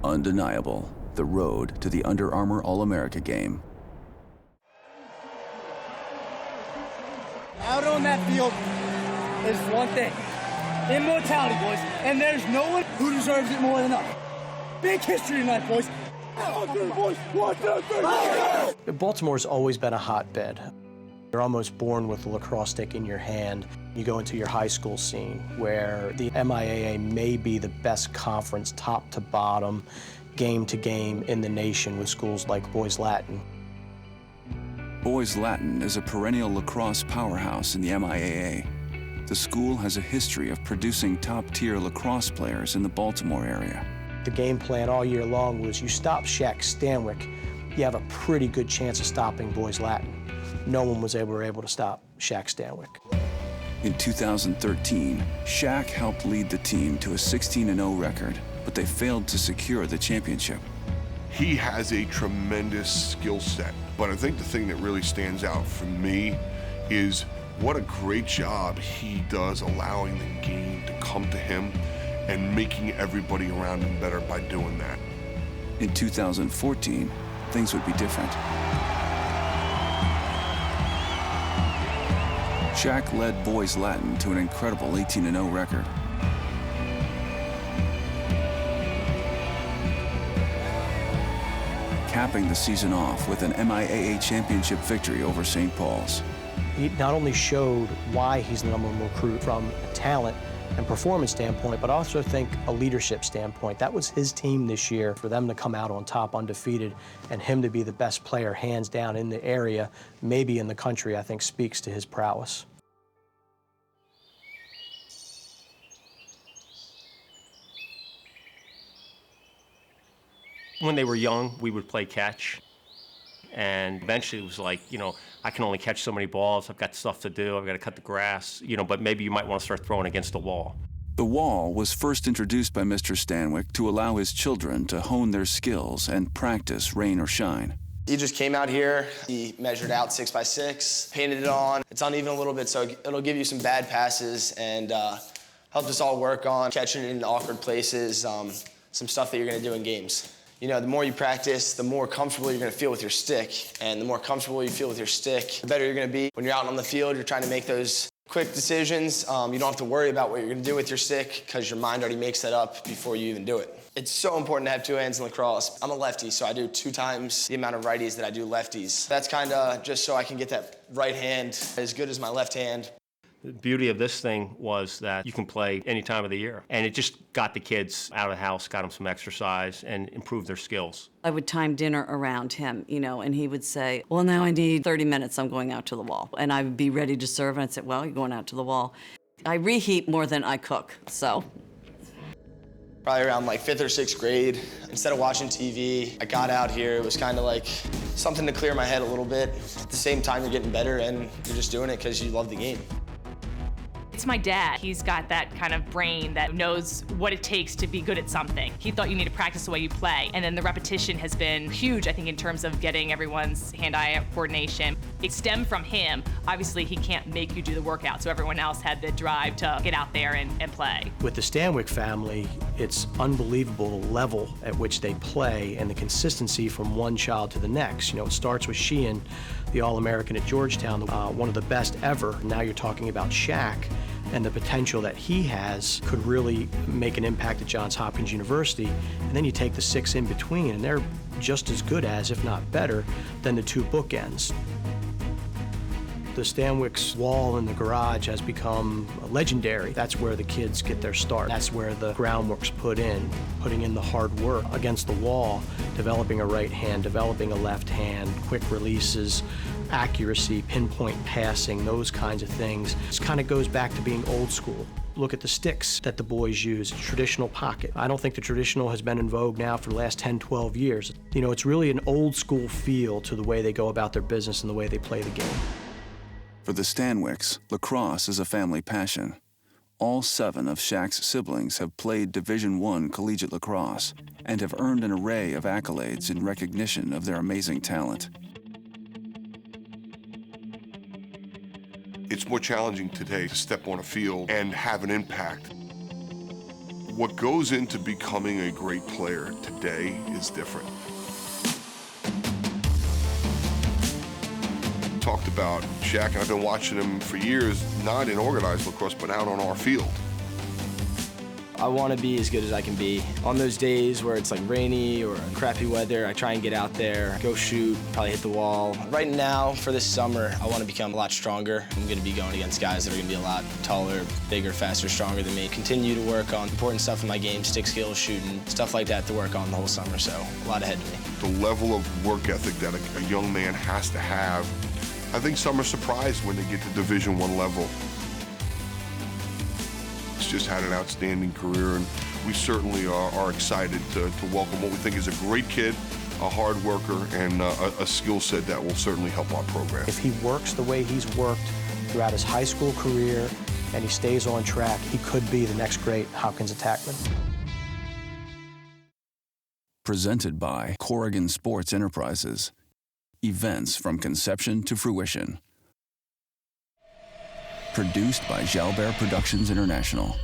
Undeniable, the road to the Under Armour All-America game. Out on that field is one thing. Immortality, boys. And there's no one who deserves it more than us. Big history tonight, boys. 1, 2, 3, boys. 1, 2, 3. Baltimore's always been a hotbed. You're almost born with a lacrosse stick in your hand. You go into your high school scene where the MIAA may be the best conference, top to bottom, game to game in the nation with schools like Boys Latin. Boys Latin is a perennial lacrosse powerhouse in the MIAA. The school has a history of producing top-tier lacrosse players in the Baltimore area. The game plan all year long was you stop Shaq Stanwick, you have a pretty good chance of stopping Boys Latin. No one was able to stop Shaq Stanwick. In 2013, Shaq helped lead the team to a 16-0 record, but they failed to secure the championship. He has a tremendous skill set, but I think the thing that really stands out for me is what a great job he does allowing the game to come to him and making everybody around him better by doing that. In 2014, things would be different. Shaq led Boys Latin to an incredible 18-0 record. Capping the season off with an MIAA championship victory over St. Paul's. He not only showed why he's the #1 recruit from a talent and performance standpoint, but also think a leadership standpoint. That was his team this year. For them to come out on top undefeated and him to be the best player hands down in the area, maybe in the country, I think speaks to his prowess. When they were young, we would play catch. And eventually it was like, I can only catch so many balls. I've got stuff to do. I've got to cut the grass, but maybe you might want to start throwing against the wall. The wall was first introduced by Mr. Stanwick to allow his children to hone their skills and practice rain or shine. He just came out here, he measured out 6 by 6, painted it on. It's uneven a little bit, so it'll give you some bad passes and help us all work on catching it in awkward places, some stuff that you're gonna do in games. The more you practice, the more comfortable you're gonna feel with your stick. And the more comfortable you feel with your stick, the better you're gonna be. When you're out on the field, you're trying to make those quick decisions. You don't have to worry about what you're gonna do with your stick because your mind already makes that up before you even do it. It's so important to have 2 hands in lacrosse. I'm a lefty, so I do 2 times the amount of righties that I do lefties. That's kinda just so I can get that right hand as good as my left hand. The beauty of this thing was that you can play any time of the year. And it just got the kids out of the house, got them some exercise, and improved their skills. I would time dinner around him, and he would say, well, now I need 30 minutes, I'm going out to the wall. And I would be ready to serve, and I'd say, well, you're going out to the wall. I reheat more than I cook, so. Probably around like 5th or 6th grade, instead of watching TV, I got out here. It was kind of like something to clear my head a little bit. At the same time, you're getting better, and you're just doing it because you love the game. It's my dad. He's got that kind of brain that knows what it takes to be good at something. He thought you need to practice the way you play. And then the repetition has been huge, I think, in terms of getting everyone's hand-eye coordination. It stemmed from him. Obviously, he can't make you do the workout, so everyone else had the drive to get out there and play. With the Stanwick family, it's unbelievable the level at which they play and the consistency from one child to the next. It starts with Sheehan, the All-American at Georgetown, one of the best ever. Now you're talking about Shaq, and the potential that he has could really make an impact at Johns Hopkins University. And then you take the 6 in between, and they're just as good as, if not better, than the 2 bookends. The Stanwick's wall in the garage has become legendary. That's where the kids get their start. That's where the groundwork's putting in the hard work against the wall, developing a right hand, developing a left hand, quick releases, accuracy, pinpoint passing, those kinds of things. This kind of goes back to being old school. Look at the sticks that the boys use, traditional pocket. I don't think the traditional has been in vogue now for the last 10, 12 years. It's really an old school feel to the way they go about their business and the way they play the game. For the Stanwicks, lacrosse is a family passion. All 7 of Shaq's siblings have played Division I collegiate lacrosse and have earned an array of accolades in recognition of their amazing talent. It's more challenging today to step on a field and have an impact. What goes into becoming a great player today is different. Talked about Shaq, and I've been watching him for years, not in organized lacrosse, but out on our field. I want to be as good as I can be. On those days where it's like rainy or crappy weather, I try and get out there, go shoot, probably hit the wall. Right now, for this summer, I want to become a lot stronger. I'm going to be going against guys that are going to be a lot taller, bigger, faster, stronger than me. Continue to work on important stuff in my game, stick skills, shooting, stuff like that to work on the whole summer, so a lot ahead of me. The level of work ethic that a young man has to have, I think some are surprised when they get to Division I level. He's just had an outstanding career, and we certainly are excited to welcome what we think is a great kid, a hard worker, and a skill set that will certainly help our program. If he works the way he's worked throughout his high school career and he stays on track, he could be the next great Hopkins attackman. Presented by Corrigan Sports Enterprises. Events from conception to fruition. Produced by Jalbert Productions International.